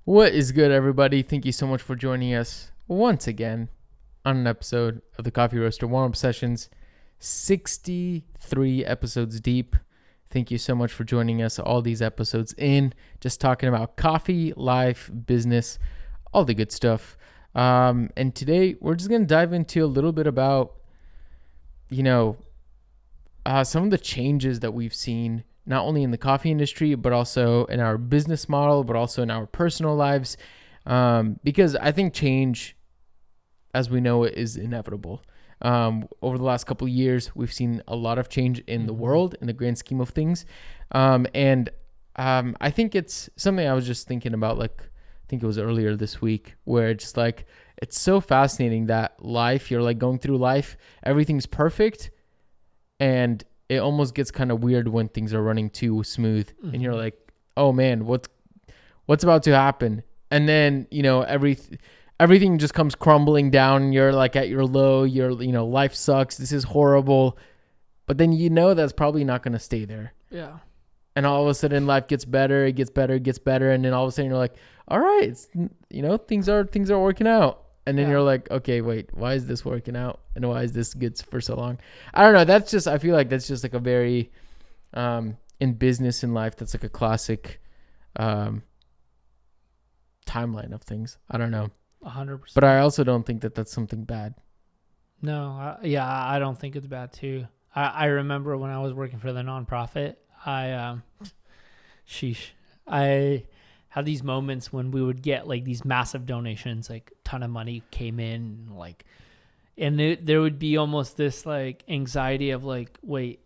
What is good, everybody? Thank you so much for joining us once again on an episode of the Coffee Roaster Warm-Up Sessions. 63 episodes deep. Thank you so much for joining us. All these episodes in, just talking about coffee, life, business, all the good stuff. And today we're just going to dive into a little bit about, some of the changes that we've seen, not only in the coffee industry, but also in our business model, but also in our personal lives. Because I think change, as we know it, is inevitable. Over the last couple of years, we've seen a lot of change in the world in the grand scheme of things. And I think it's something I was just thinking about, I think it was earlier this week, where it's just it's so fascinating that life, you're going through life, everything's perfect, and it almost gets kind of weird when things are running too smooth, and you're like, oh man, what's about to happen? And then, everything just comes crumbling down. You're at your low, life sucks. This is horrible. But then, that's probably not going to stay there. Yeah. And all of a sudden life gets better, it gets better, it gets better. And then all of a sudden you're like, all right, things are working out. And then you're like, okay, wait, why is this working out? And why is this good for so long? I don't know. I feel like that's just a very, in business and life, that's a classic timeline of things. I don't know. 100%. But I also don't think that that's something bad. No, I don't think it's bad too. I remember when I was working for the nonprofit, I had these moments when we would get these massive donations, ton of money came in, and there would be almost this anxiety of wait,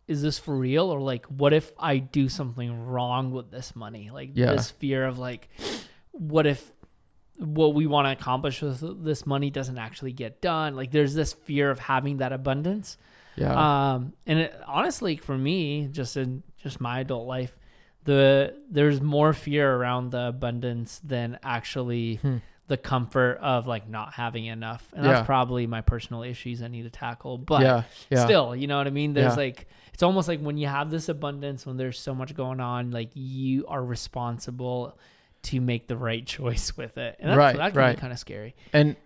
is this for real? Or what if I do something wrong with this money? This fear of what if what we want to accomplish with this money doesn't actually get done? There's this fear of having that abundance. Yeah. And it, honestly, for me, just my adult life, there's more fear around the abundance than actually the comfort of not having enough. And that's probably my personal issues I need to tackle. But still, you know what I mean? There's it's almost when you have this abundance, when there's so much going on, you are responsible to make the right choice with it. And that can be kind of scary. And,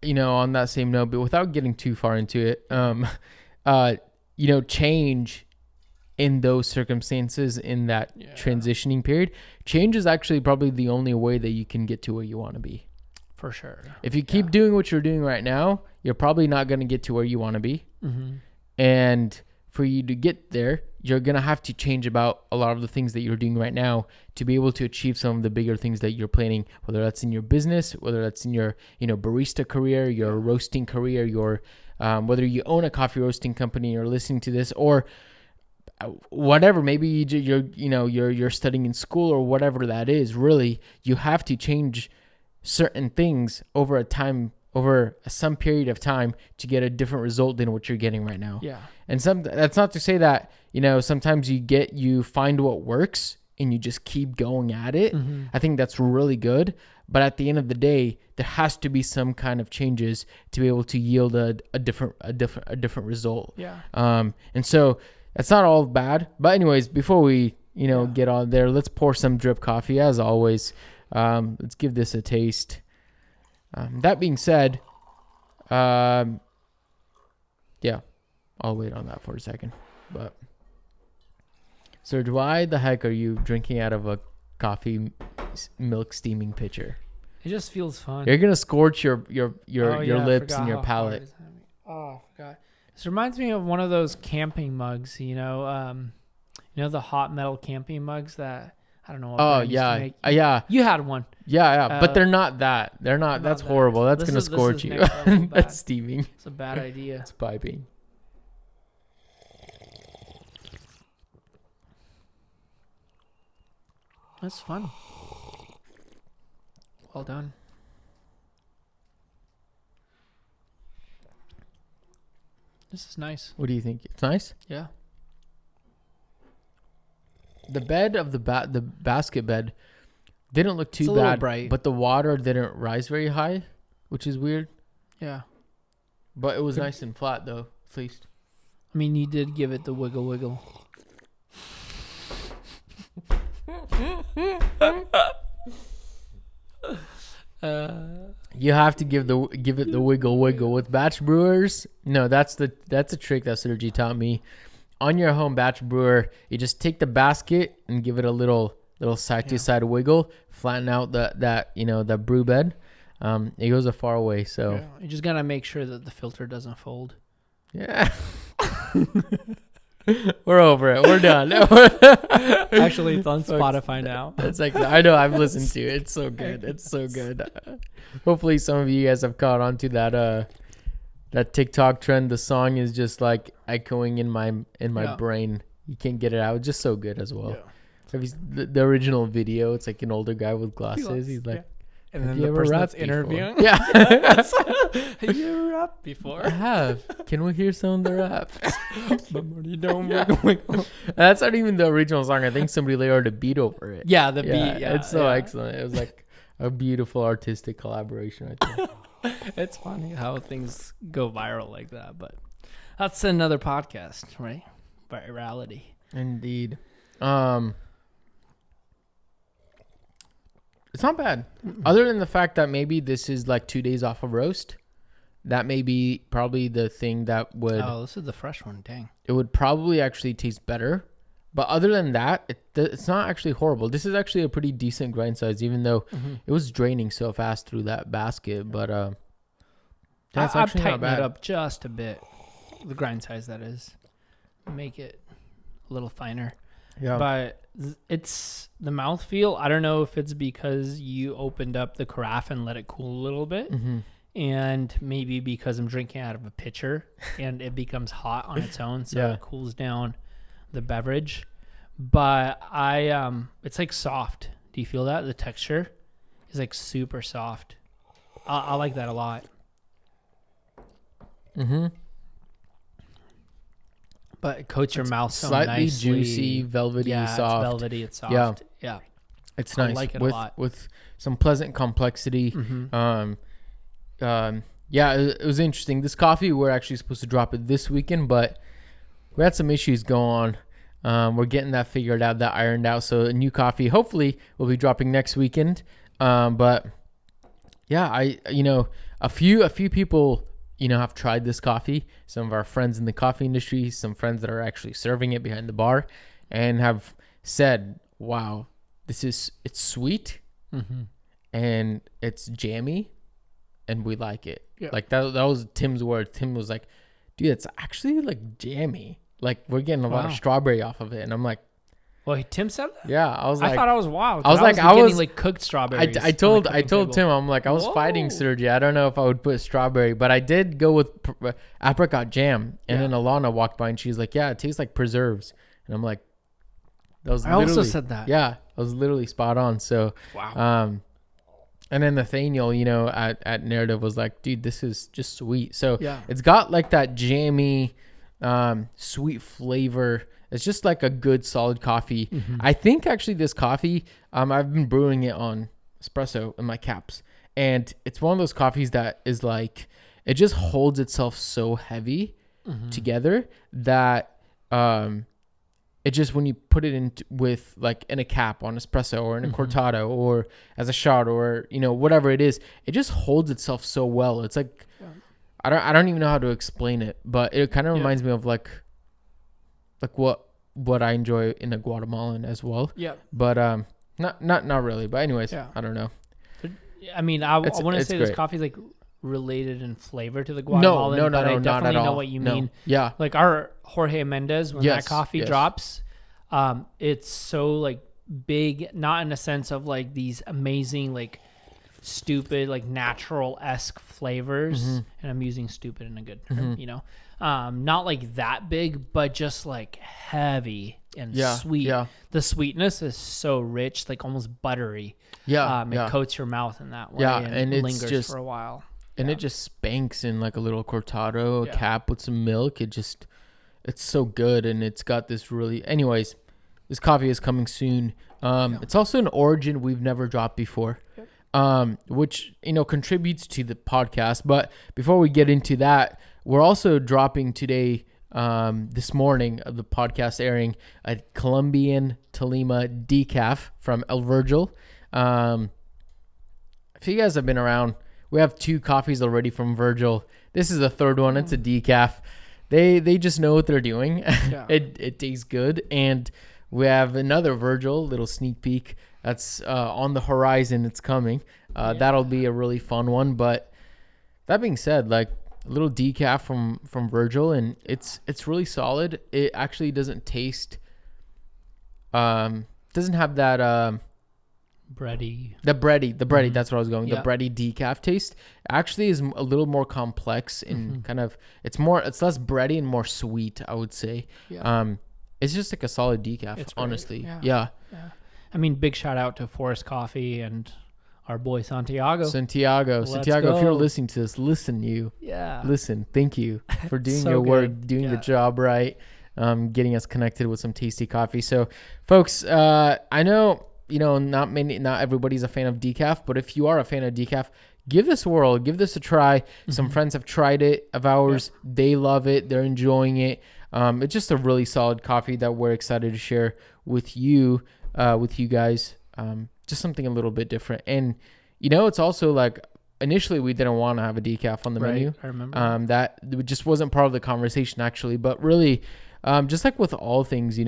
on that same note, but without getting too far into it, change in those circumstances, in that transitioning period, change is actually probably the only way that you can get to where you want to be. For sure. If you keep doing what you're doing right now, you're probably not going to get to where you want to be. Mm-hmm. And for you to get there, you're going to have to change about a lot of the things that you're doing right now to be able to achieve some of the bigger things that you're planning, whether that's in your business, whether that's in your, barista career, your roasting career, your, whether you own a coffee roasting company, you're listening to this, or whatever, maybe you're studying in school or whatever that is. Really, you have to change certain things over some period of time to get a different result than what you're getting right now. Yeah. And that's not to say that, sometimes you find what works and you just keep going at it. Mm-hmm. I think that's really good. But at the end of the day, there has to be some kind of changes to be able to yield a different result. Yeah. And so it's not all bad. But anyways, before we, get on there, let's pour some drip coffee as always. Let's give this a taste. That being said, I'll wait on that for a second. But Serge, why the heck are you drinking out of a coffee milk steaming pitcher? It just feels fun. You're gonna scorch your lips and your palate. Oh, I forgot. This reminds me of one of those camping mugs. The hot metal camping mugs that I don't know. What yeah. You had one. Yeah. But they're not that. They're not. That's horrible. That's gonna scorch you. That's steaming. It's a bad idea. It's piping. That's fun. Well done. This is nice. What do you think? It's nice? Yeah. The bed of the basket bed didn't look too it's a bad, little bright. but the water didn't rise very high, which is weird. Yeah. But it was nice and flat, though, at least. I mean, you did give it the wiggle. You have to give it the wiggle with batch brewers. No, that's a trick that Sergi taught me. On your home batch brewer, you just take the basket and give it a little side to side wiggle, flatten out that brew bed. It goes a far way. So you just gotta make sure that the filter doesn't fold. Yeah. We're over it. We're done. Actually, it's on Spotify now. It's like, I know, I've listened to it. It's so good. It's so good. Hopefully some of you guys have caught on to that TikTok trend. The song is just like echoing in my brain. You can't get it out. It's just so good as well. Yeah. The original video, it's like an older guy with glasses. He's like, and then the person that's interviewing. Yeah. Have you ever rapped before? I have. Can we hear some of the raps? That's not even the original song. I think somebody layered a beat over it. Yeah, the beat. Yeah, it's so excellent. It was like a beautiful artistic collaboration, I think. It's funny how things go viral like that, but that's another podcast, right? Virality. Indeed. It's not bad. Other than the fact that maybe this is like 2 days off of roast. That may be probably the thing that would... Oh, this is the fresh one. Dang. It would probably actually taste better. But other than that, it's not actually horrible. This is actually a pretty decent grind size, even though it was draining so fast through that basket. But that's actually not bad. It up just a bit. The grind size, that is. Make it a little finer. Yeah. But it's the mouthfeel. I don't know if it's because you opened up the carafe and let it cool a little bit. Mm-hmm. And maybe because I'm drinking out of a pitcher and it becomes hot on its own. So it cools down the beverage. But it's like soft. Do you feel that? The texture is like super soft. I like that a lot. Mm-hmm. But it coats your mouth so slightly nicely. Juicy, velvety, soft. It's velvety, it's soft. Yeah. It's nice. I like it a lot. With some pleasant complexity. Mm-hmm. It was interesting. This coffee, we're actually supposed to drop it this weekend, but we had some issues going on. We're getting that figured out, that ironed out. So a new coffee, hopefully, will be dropping next weekend. But yeah, a few people, have tried this coffee. Some of our friends in the coffee industry, some friends that are actually serving it behind the bar, and have said, "Wow, it's sweet, and it's jammy, and we like it." Yeah. Like that was Tim's word. Tim was like, "Dude, it's actually like jammy. Like we're getting a lot of strawberry off of it." And I'm like, "Well, Tim said that?" Yeah, I was like, I thought I was wild. I was getting like cooked strawberries. I told Tim, I'm like, I was fighting Sergi. I don't know if I would put strawberry, but I did go with apricot jam. And then Alana walked by and she's like, "Yeah, it tastes like preserves." And I'm like, I also said that. Yeah, I was literally spot on. So wow. And then Nathaniel, at Narrative was like, "Dude, this is just sweet." So it's got like that jammy, sweet flavor. It's just like a good solid coffee. Mm-hmm. I think actually this coffee, I've been brewing it on espresso in my caps, and it's one of those coffees that is like, it just holds itself so heavy together that it just, when you put it in with like in a cap on espresso or in a cortado or as a shot or whatever it is, it just holds itself so well. It's like I don't even know how to explain it, but it kind of reminds me of like what I enjoy in a Guatemalan as well. Yeah. But not really. But anyways, I don't know. I mean, I want to say this coffee is like related in flavor to the Guatemalan. No, I definitely know what you mean. Yeah. Like our Jorge Mendez, when that coffee drops, it's so like big, not in a sense of like these amazing like stupid like natural-esque flavors, and I'm using stupid in a good term, not like that big, but just like heavy and sweet. The sweetness is so rich, like almost buttery. It coats your mouth in that way, and it lingers just for a while, and it just spanks in like a little cortado cap with some milk. It's so good, and it's got this really, anyways, this coffee is coming soon. It's also an origin we've never dropped before, which contributes to the podcast. But before we get into that, we're also dropping today, this morning of the podcast airing, a Colombian Tolima decaf from El Virgil. if you guys have been around, we have 2 coffees already from Virgil. This is the third one. It's a decaf. They just know what they're doing. Yeah. It tastes good. And we have another Virgil, little sneak peek. That's on the horizon. It's coming. That'll be a really fun one. But that being said, like a little decaf from Virgil, and it's really solid. It actually doesn't taste, doesn't have that bready. The bready. Mhm. That's what I was going. Yeah. The bready decaf taste actually is a little more complex and kind of it's less bready and more sweet, I would say. Yeah. It's just like a solid decaf, It's great. honestly. Yeah. Yeah. I mean, big shout out to Forest Coffee and our boy Santiago. Santiago, Let's if you're go. listening to this, listen. Thank you for doing So your work, good. doing the Yeah. job right, getting us connected with some tasty coffee. So, folks, I know not everybody's a fan of decaf, but if you are a fan of decaf, give this a whirl, give this a try. Some friends have tried it of ours. They love it. They're enjoying it. It's just a really solid coffee that we're excited to share with you guys. Just something a little bit different. And, it's also like initially we didn't want to have a decaf on the menu. I remember. That just wasn't part of the conversation actually, but really, just like with all things,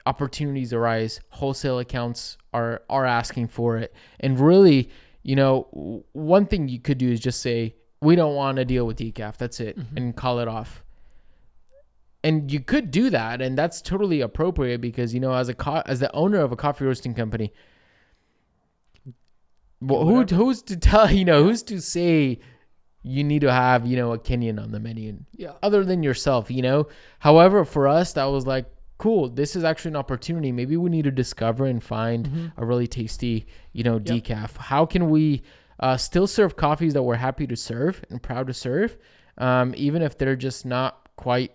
opportunities arise, wholesale accounts are asking for it. And really, one thing you could do is just say, we don't want to deal with decaf. That's it. And call it off. And you could do that, and that's totally appropriate because as the owner of a coffee roasting company, who's to tell who's to say you need to have a Kenyan on the menu, other than yourself, However, for us, that was like, cool. This is actually an opportunity. Maybe we need to discover and find a really tasty, decaf. How can we still serve coffees that we're happy to serve and proud to serve, even if they're just not quite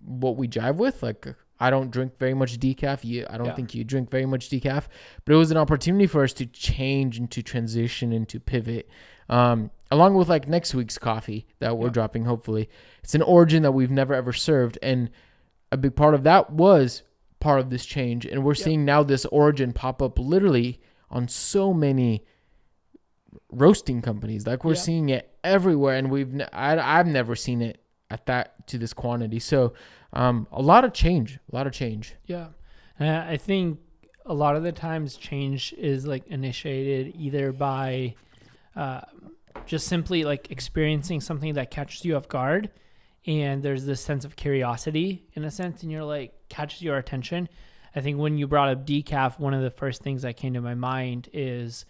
what we jive with? Like, I don't drink very much decaf. I don't think you drink very much decaf, but it was an opportunity for us to change and to transition and to pivot. Along with like next week's coffee that we're dropping, hopefully. It's an origin that we've never ever served. And a big part of that was part of this change. And we're seeing now this origin pop up literally on so many roasting companies. Like we're seeing it everywhere. And I've never seen it to this quantity. So a lot of change. Yeah. I think a lot of the times change is like initiated either by just simply like experiencing something that catches you off guard, and there's this sense of curiosity in a sense, and you're like, catches your attention. I think when you brought up decaf, one of the first things that came to my mind is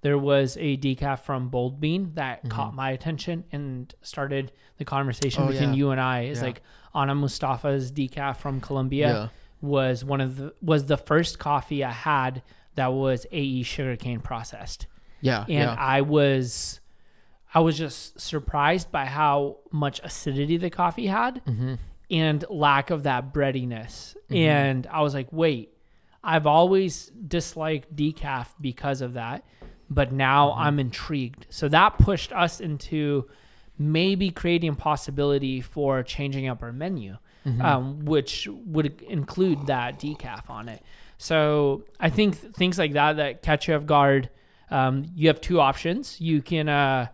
there was a decaf from Bold Bean that caught my attention and started the conversation between you and I. It's like Ana Mustafa's decaf from Colombia was the first coffee I had that was AE sugarcane processed. I was just surprised by how much acidity the coffee had and lack of that breadiness. And I was like, wait, I've always disliked decaf because of that, but now I'm intrigued. So that pushed us into maybe creating a possibility for changing up our menu, which would include that decaf on it. So I think things like that catch you off guard. You have 2 options. You can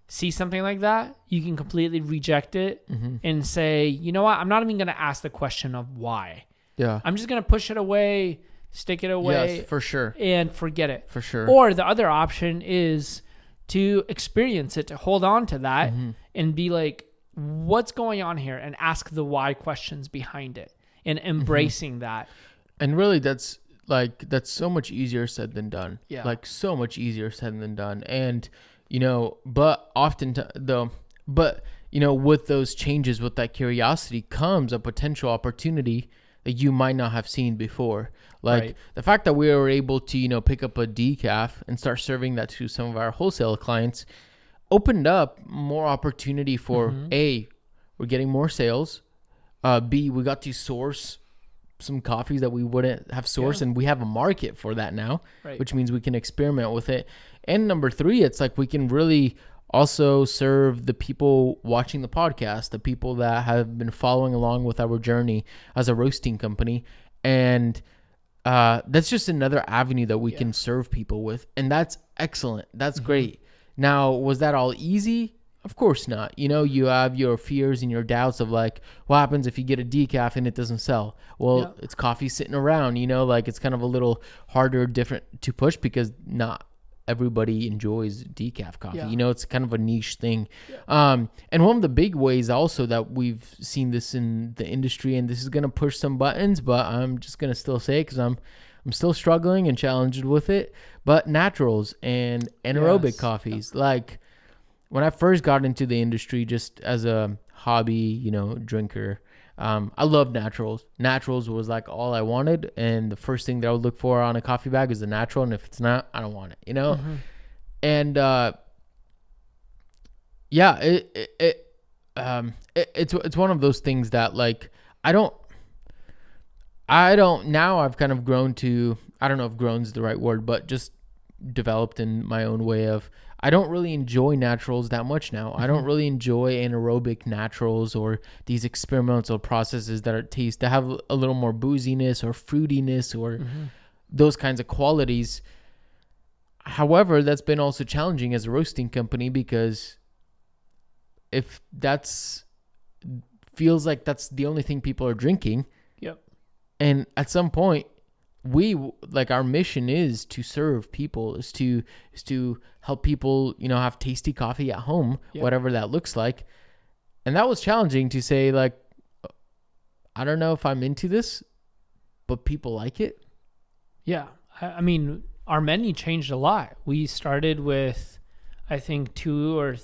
see something like that. You can completely reject it and say, you know what? I'm not even going to ask the question of why. I'm just going to push it away, stick it away. Yes, for sure. And forget it. For sure. Or the other option is to experience it, to hold on to that and be like, what's going on here? And ask the why questions behind it and embracing that. And really that's so much easier said than done. Like so much easier said than done. And, but often with those changes, with that curiosity comes a potential opportunity that you might not have seen before. Like the fact that we were able to, pick up a decaf and start serving that to some of our wholesale clients opened up more opportunity for A, we're getting more sales. B, we got to source some coffees that we wouldn't have sourced, and we have a market for that now, which means we can experiment with it. And number 3, it's like we can really also serve the people watching the podcast, the people that have been following along with our journey as a roasting company. And that's just another avenue that we can serve people with. And that's excellent. That's great. Now, was that all easy? Of course not. You know, you have your fears and your doubts of like, what happens if you get a decaf and it doesn't sell? Well, it's coffee sitting around, you know, like it's kind of a little harder, different to push because not everybody enjoys decaf coffee. You know, it's kind of a niche thing. And one of the big ways also that we've seen this in the industry, and this is going to push some buttons, but I'm just going to still say it because I'm still struggling and challenged with it, but naturals and anaerobic coffees. Like when I first got into the industry, just as a hobby, you know, drinker, I loved naturals. Naturals was like all I wanted. And the first thing that I would look for on a coffee bag is a natural. And if it's not, I don't want it, you know? And, it's one of those things that like, now I've kind of grown to, I don't know if grown is the right word, but just developed in my own way of, I don't really enjoy naturals that much now. I don't really enjoy anaerobic naturals or these experimental processes that have a little more booziness or fruitiness or those kinds of qualities. However, that's been also challenging as a roasting company because if feels like that's the only thing people are drinking. And at some point, our mission is to serve people, is to help people, you know, have tasty coffee at home, whatever that looks like. And that was challenging to say, like, I don't know if I'm into this, but people like it. Yeah. I mean, our menu changed a lot. We started with, I think, 2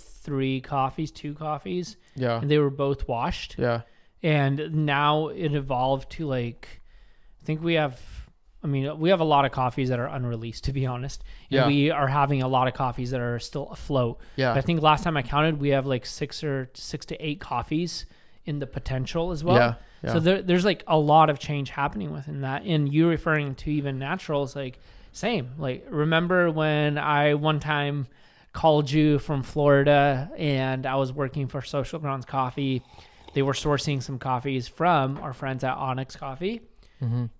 coffees. Yeah. And they were both washed. Yeah. And now it evolved to like, I think we have a lot of coffees that are unreleased, to be honest. And we are having a lot of coffees that are still afloat. Yeah. But I think last time I counted, we have like 6 to 8 coffees in the potential as well. Yeah. So there's like a lot of change happening within that. And you referring to even naturals, like same. Like remember when I one time called you from Florida and I was working for Social Grounds Coffee. They were sourcing some coffees from our friends at Onyx Coffee.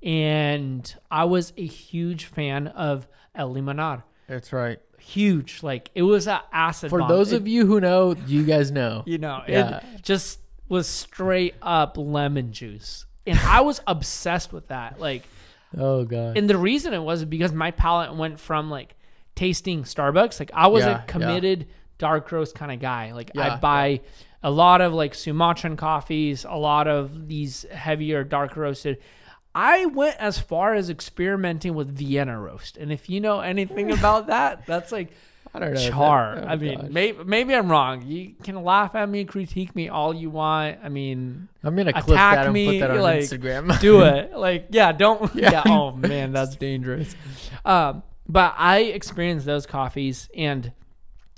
And I was a huge fan of El Limonar. That's right. Huge. Like it was an acid bomb. For those of you who know, you guys know. You know, it just was straight up lemon juice. And I was obsessed with that. Like, oh God. And the reason it was because my palate went from like tasting Starbucks. Like I was a committed dark roast kind of guy. Like I buy a lot of like Sumatran coffees, a lot of these heavier dark roasted. I went as far as experimenting with Vienna roast. And if you know anything about that, that's like I don't know. Char. I mean, maybe I'm wrong. You can laugh at me, critique me all you want. I mean, I'm going to clip that and put that on like, Instagram. Do it. Like, don't. Yeah. Oh, man, that's dangerous. But I experienced those coffees and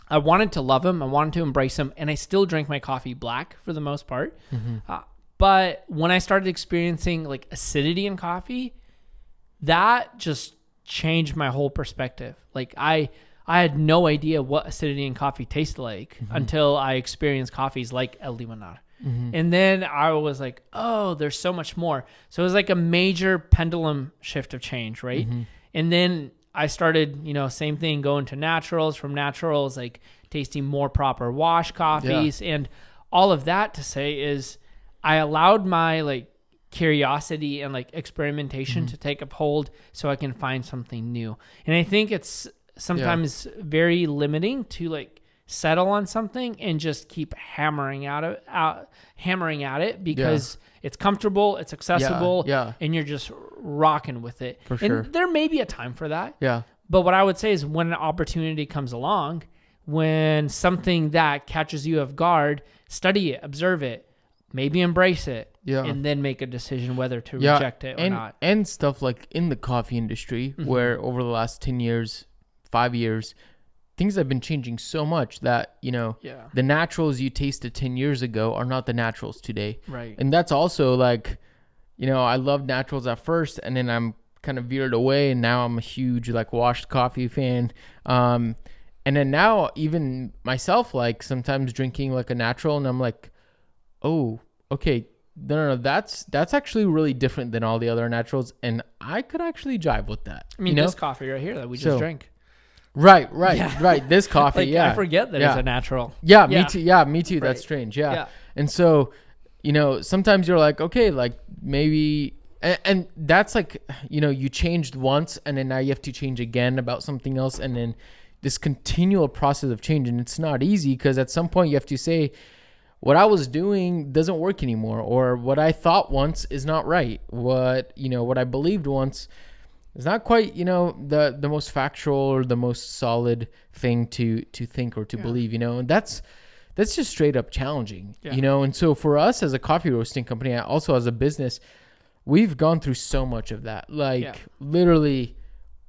I wanted to love them. I wanted to embrace them. And I still drank my coffee black for the most part. But when I started experiencing like acidity in coffee, that just changed my whole perspective. Like I had no idea what acidity in coffee tasted like until I experienced coffees like El Limonar. And then I was like, oh, there's so much more. So it was like a major pendulum shift of change, right? And then I started, you know, same thing, going to naturals, from naturals, like tasting more proper wash coffees. And all of that to say is I allowed my like curiosity and like experimentation to take up hold so I can find something new. And I think it's sometimes very limiting to like settle on something and just keep hammering at it because it's comfortable, it's accessible, and you're just rocking with it. For sure. And there may be a time for that. Yeah. But what I would say is when an opportunity comes along, when something that catches you off guard, study it, observe it, maybe embrace it, and then make a decision whether to reject it or not. And stuff like in the coffee industry, where over the last 10 years, 5 years, things have been changing so much that, you know, the naturals you tasted 10 years ago are not the naturals today. Right. And that's also like, you know, I loved naturals at first and then I'm kind of veered away and now I'm a huge like washed coffee fan. And then now even myself, like sometimes drinking like a natural and I'm like, oh, okay, no, that's actually really different than all the other naturals, and I could actually jive with that. I mean, this coffee right here that we just drank. Right. This coffee, like, I forget that it's a natural. Yeah, me too. Yeah, me too. Right. That's strange. Yeah. And so, sometimes you're like, okay, like maybe, and that's like, you changed once and then now you have to change again about something else. And then this continual process of change. And it's not easy because at some point you have to say, what I was doing doesn't work anymore, or what I thought once is not right. What I believed once is not quite, the most factual or the most solid thing to think or to believe, and that's just straight up challenging, And so for us as a coffee roasting company, also as a business, we've gone through so much of that, literally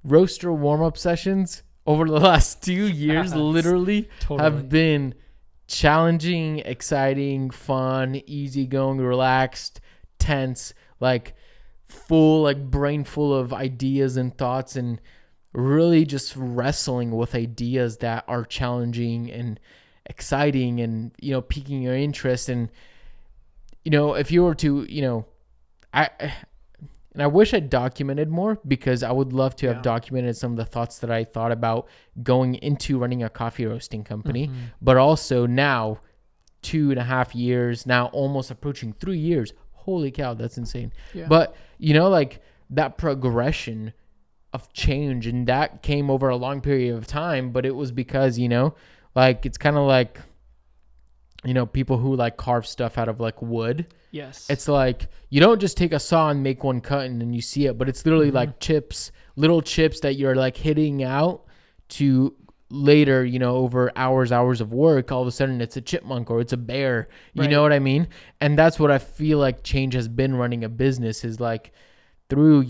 roaster warm-up sessions over the last 2 years, literally have been challenging, exciting, fun, easygoing, relaxed, tense, like full, like brain full of ideas and thoughts, and really just wrestling with ideas that are challenging and exciting and, piquing your interest. And, if you were to, I wish I documented more, because I would love to have documented some of the thoughts that I thought about going into running a coffee roasting company, but also now 2.5 years, now almost approaching 3 years. Holy cow, that's insane. Yeah. But, like that progression of change, and that came over a long period of time, but it was because, like, it's kind of like, people who like carve stuff out of like wood. Yes. It's like, you don't just take a saw and make one cut and then you see it, but it's literally like chips, little chips that you're like hitting out to later, over hours of work, all of a sudden it's a chipmunk or it's a bear. You know what I mean? And that's what I feel like change has been running a business, is like through,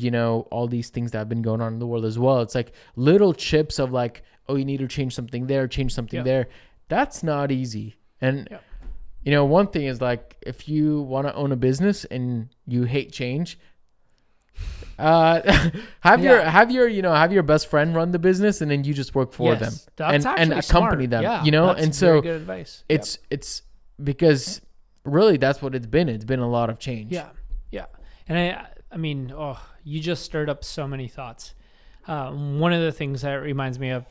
all these things that have been going on in the world as well. It's like little chips of like, oh, you need to change something there, change something there. That's not easy. And, one thing is like, if you want to own a business and you hate change, have your best friend run the business, and then you just work for them and accompany them, that's and so very good advice. It's because really that's what it's been. It's been a lot of change. Yeah. And I mean, you just stirred up so many thoughts. One of the things that it reminds me of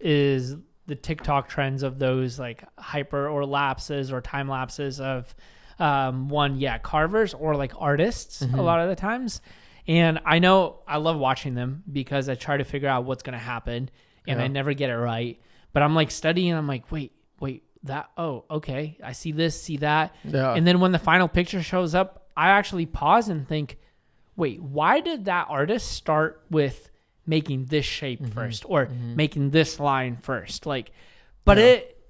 is the TikTok trends of those like hyper or lapses or time lapses of carvers or like artists a lot of the times. And I know I love watching them because I try to figure out what's going to happen, and I never get it right. But I'm like studying, and I'm like, wait, that, oh, okay. I see this, see that. Yeah. And then when the final picture shows up, I actually pause and think, wait, why did that artist start with making this shape first, or making this line first? Like, but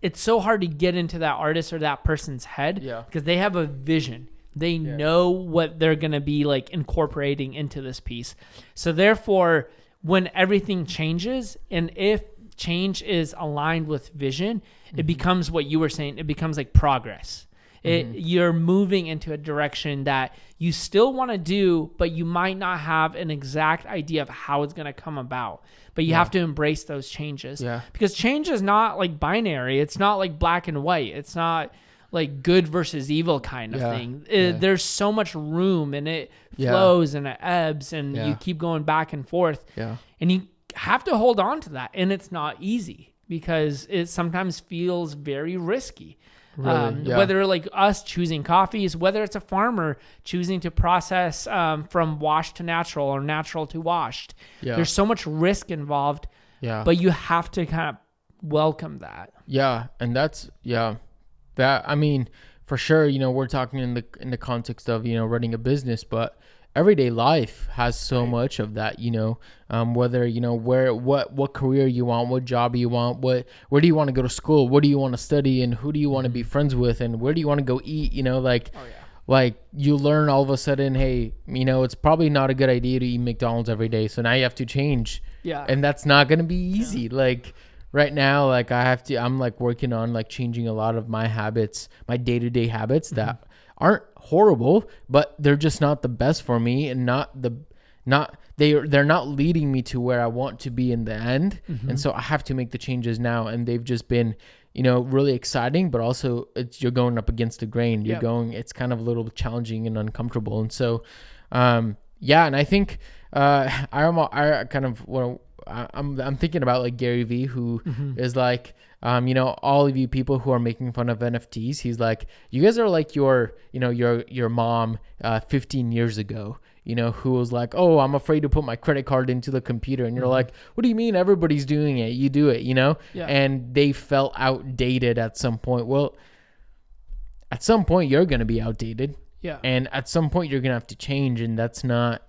it's so hard to get into that artist or that person's head because they have a vision. They know what they're going to be like incorporating into this piece. So therefore, when everything changes, and if change is aligned with vision, it becomes what you were saying. It becomes like progress. You're moving into a direction that you still want to do, but you might not have an exact idea of how it's going to come about. But you have to embrace those changes. Yeah. Because change is not like binary. It's not like black and white. It's not like good versus evil kind of thing. There's so much room, and it flows and it ebbs, and you keep going back and forth. Yeah. And you have to hold on to that. And it's not easy because it sometimes feels very risky. Really? Whether like us choosing coffees, whether it's a farmer choosing to process from washed to natural or natural to washed. Yeah. There's so much risk involved. Yeah. But you have to kind of welcome that. Yeah. And that's, that, I mean, for sure, we're talking in the context of, running a business, but everyday life has so much of that, whether, what career you want, what job you want, where do you want to go to school? What do you want to study? And who do you want to be friends with? And where do you want to go eat? Like you learn all of a sudden, hey, it's probably not a good idea to eat McDonald's every day. So now you have to change. Yeah. And that's not going to be easy. Yeah. Like right now, like I'm like working on like changing a lot of my habits, my day-to-day habits that aren't horrible, but they're just not the best for me, and they're not leading me to where I want to be in the end. And so I have to make the changes now, and they've just been, really exciting, but also you're going up against the grain. Yep. It's kind of a little challenging and uncomfortable. And so, yeah. And I think, I kind of, I'm thinking about like Gary Vee, who is like, all of you people who are making fun of NFTs, he's like, you guys are like your mom 15 years ago, who was like, oh, I'm afraid to put my credit card into the computer. And you're like, what do you mean? Everybody's doing it. You do it, Yeah. and they felt outdated at some point. Well, at some point you're going to be outdated. Yeah. And at some point you're going to have to change. And that's not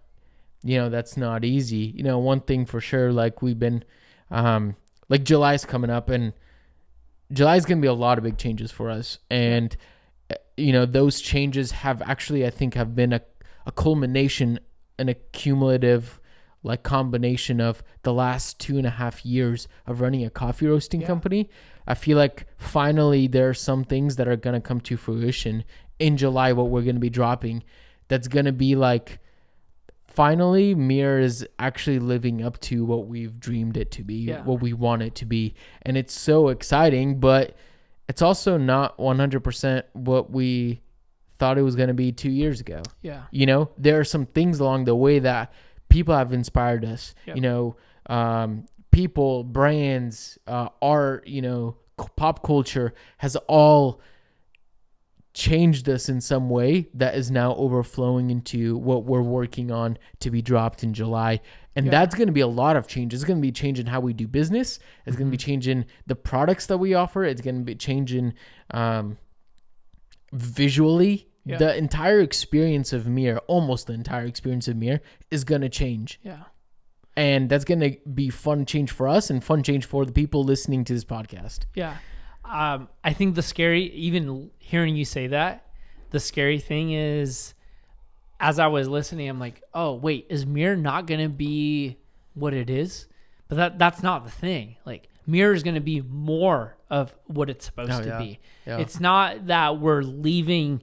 easy. One thing for sure, like we've been, like July's coming up, and July's going to be a lot of big changes for us. And, those changes have actually, I think, have been a culmination, an accumulative like combination of the last 2.5 years of running a coffee roasting company. I feel like finally there are some things that are going to come to fruition in July, what we're going to be dropping. That's going to be like, finally, Mir is actually living up to what we've dreamed it to be, what we want it to be. And it's so exciting, but it's also not 100% what we thought it was going to be 2 years ago. Yeah. There are some things along the way that people have inspired us, people, brands, art, pop culture has all changed us in some way that is now overflowing into what we're working on to be dropped in July. And that's going to be a lot of change. It's going to be changing how we do business. It's going to be changing the products that we offer. It's going to be changing visually. The entire experience of Mir, almost the entire experience of Mir, is going to change. Yeah. And that's going to be fun change for us and fun change for the people listening to this podcast. Yeah. I think even hearing you say that, the scary thing is, as I was listening, I'm like, oh, wait, is Mir not going to be what it is? But that's not the thing. Like, Mir is going to be more of what it's supposed to be. Yeah. It's not that we're leaving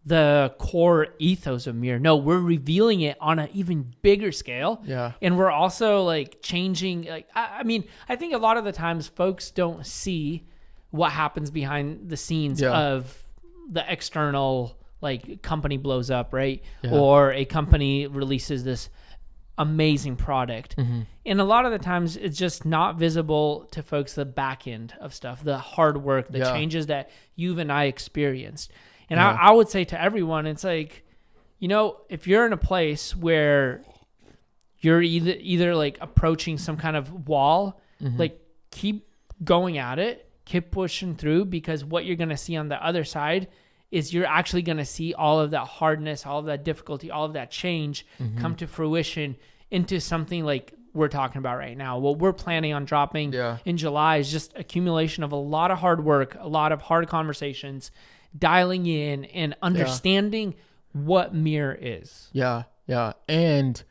the core ethos of Mir. No, we're revealing it on an even bigger scale. Yeah. And we're also like changing. Like, I mean, I think a lot of the times folks don't see what happens behind the scenes of the external, like, company blows up, right? Yeah. Or a company releases this amazing product. And a lot of the times it's just not visible to folks, the back end of stuff, the hard work, the changes that you and I experienced. And I would say to everyone, it's like, if you're in a place where you're either like approaching some kind of wall, like, keep going at it, keep pushing through, because what you're going to see on the other side is you're actually going to see all of that hardness, all of that difficulty, all of that change come to fruition into something like we're talking about right now. What we're planning on dropping in July is just accumulation of a lot of hard work, a lot of hard conversations, dialing in and understanding what Mir is. Yeah. And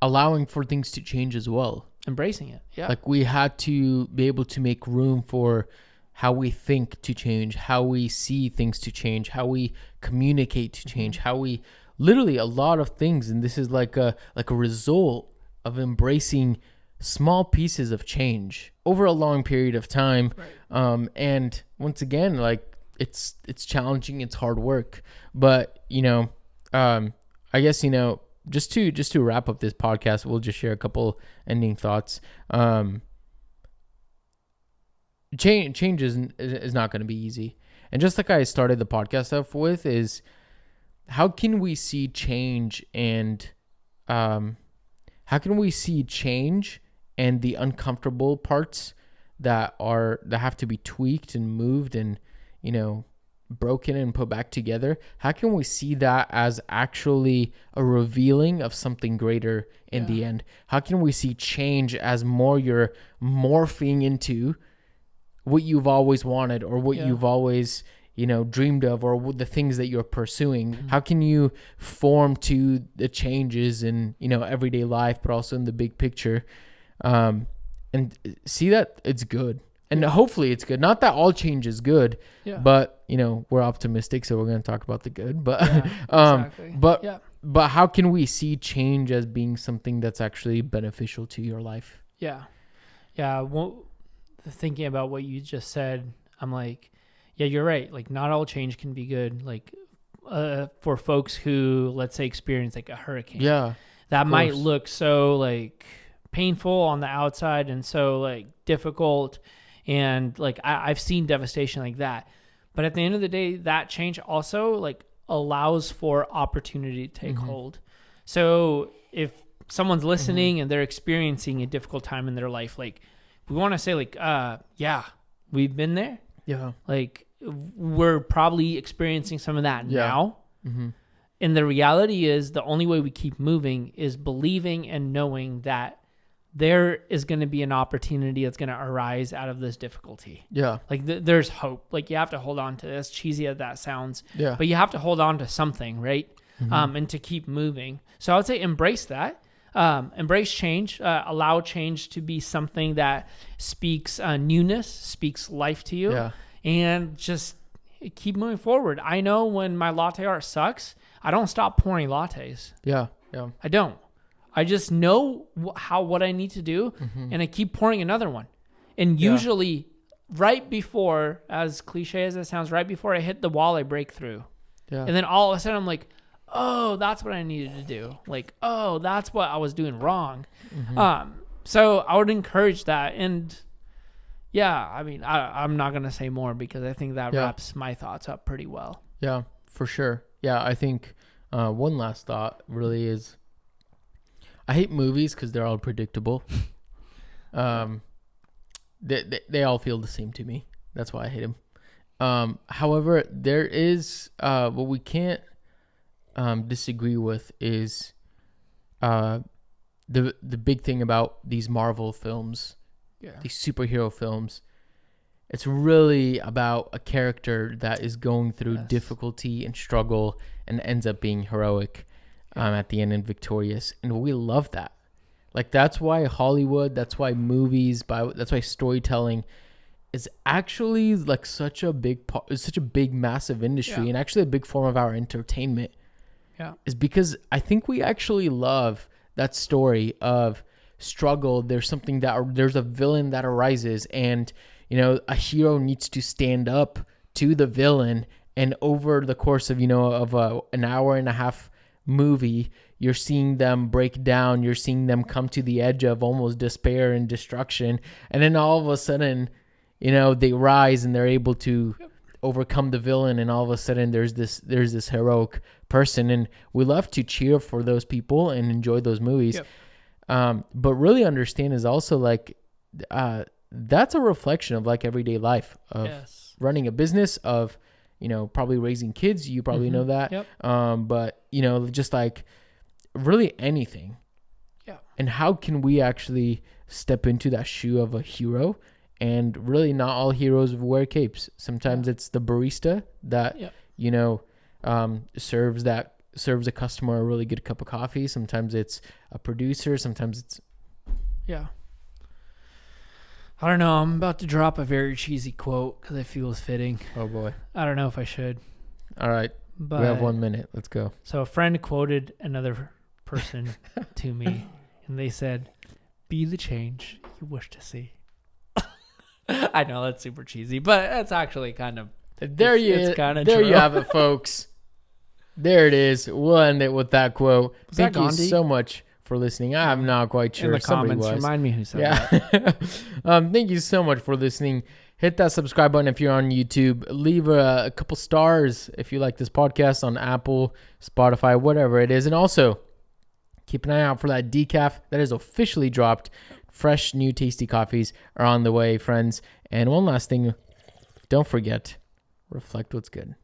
allowing for things to change as well. Embracing it. Yeah. Like, we had to be able to make room for how we think to change, how we see things to change, how we communicate to change, how we literally a lot of things. And this is like a result of embracing small pieces of change over a long period of time. Right. And once again, like, it's challenging, it's hard work, but I guess, just to wrap up this podcast, we'll just share a couple ending thoughts. Change is not going to be easy. And just like I started the podcast off with, is how can we see change and how can we see change and the uncomfortable parts that have to be tweaked and moved and, broken and put back together? How can we see that as actually a revealing of something greater in the end? How can we see change as more you're morphing into what you've always wanted, or what you've always, dreamed of, or the things that you're pursuing? How can you form to the changes in, everyday life, but also in the big picture, and see that it's good? And hopefully it's good. Not that all change is good, but, we're optimistic, so we're going to talk about the good. But, exactly. But how can we see change as being something that's actually beneficial to your life? Yeah. Yeah. Well, thinking about what you just said, I'm like, yeah, you're right. Like not all change can be good. Like for folks who, let's say, experience like a hurricane. Yeah. That might look so like painful on the outside and so like difficult. And like I've seen devastation like that. But at the end of the day, that change also like allows for opportunity to take hold. So if someone's listening and they're experiencing a difficult time in their life, like we want to say like, yeah, we've been there. Yeah. Like we're probably experiencing some of that now. Mm-hmm. And the reality is the only way we keep moving is believing and knowing that there is going to be an opportunity that's going to arise out of this difficulty. Yeah. Like there's hope. Like you have to hold on to this, cheesy as that sounds. Yeah. But you have to hold on to something, right? And to keep moving. So I would say embrace that. Embrace change. Allow change to be something that speaks newness, speaks life to you. Yeah. And just keep moving forward. I know when my latte art sucks, I don't stop pouring lattes. Yeah. Yeah. I don't. I just know what I need to do, and I keep pouring another one. And usually, right before, as cliche as it sounds, right before I hit the wall, I break through. Yeah. And then all of a sudden, I'm like, oh, that's what I needed to do. Like, oh, that's what I was doing wrong. So I would encourage that. And yeah, I mean, I'm not going to say more because I think that wraps my thoughts up pretty well. Yeah, for sure. Yeah, I think one last thought really is I hate movies because they're all predictable. They all feel the same to me. That's why I hate them. However, there is what we can't disagree with is the big thing about these Marvel films, these superhero films. It's really about a character that is going through difficulty and struggle and ends up being heroic at the end and victorious. And we love that. Like, that's why Hollywood, that's why movies, that's why storytelling is actually like such a big part, it's such a big, massive industry and actually a big form of our entertainment. Yeah. Is because I think we actually love that story of struggle. There's a villain that arises and, you know, a hero needs to stand up to the villain, and over the course of, you know, of an hour and a half movie, you're seeing them break down, you're seeing them come to the edge of almost despair and destruction, and then all of a sudden, you know, they rise and they're able to overcome the villain, and all of a sudden there's this heroic person, and we love to cheer for those people and enjoy those movies. But really understand is also like that's a reflection of like everyday life of running a business, of, you know, probably raising kids. You probably know that. But, you know, just like really anything. Yeah. And how can we actually step into that shoe of a hero? And really not all heroes wear capes. Sometimes it's the barista that, you know, serves a customer a really good cup of coffee. Sometimes it's a producer. Sometimes it's... Yeah. I don't know. I'm about to drop a very cheesy quote because it feels fitting. Oh, boy. I don't know if I should. All right. But we have 1 minute. Let's go. So a friend quoted another person to me, and they said, "Be the change you wish to see." I know that's super cheesy, but that's actually kind of... There you have it, folks. There it is. We'll end it with that quote. Thank you so much for listening. I'm not quite sure. In the comments, remind me who said that. Thank you so much for listening. Hit that subscribe button if you're on YouTube. Leave a couple stars if you like this podcast on Apple, Spotify, whatever it is. And also, keep an eye out for that decaf that is officially dropped. Fresh, new, tasty coffees are on the way, friends. And one last thing, don't forget, reflect what's good.